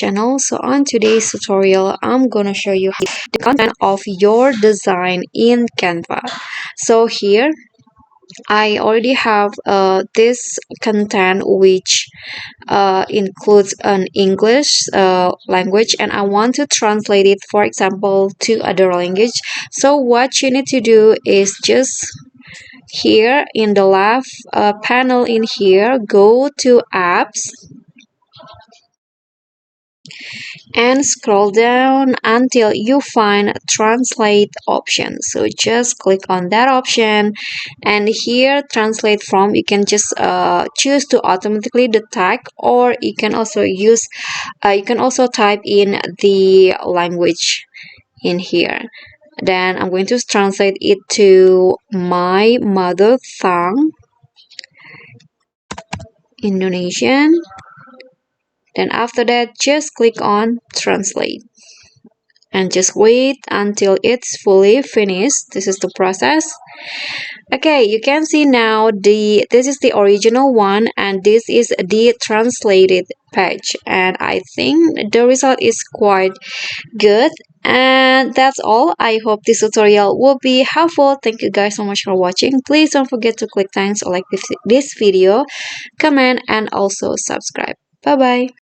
channel. So on today's tutorial, I'm gonna show you the content of your design in Canva. So here I already have this content which includes an English language, and I want to translate it, for example, to other language. So what you need to do is just here in the left panel in here, go to apps and scroll down until you find translate option. So just click on that option, and here translate from, you can just choose to automatically the tag, or you can also use you can also type in the language in here. Then I'm going to translate it to my mother tongue, Indonesian. Then after that, just click on translate and just wait until it's fully finished. This is the process. Okay, you can see now this is the original one and this is the translated page, and I think the result is quite good. And that's all. I hope this tutorial will be helpful. Thank you guys so much for watching. Please don't forget to click thanks or like this video, comment, and also subscribe. Bye bye.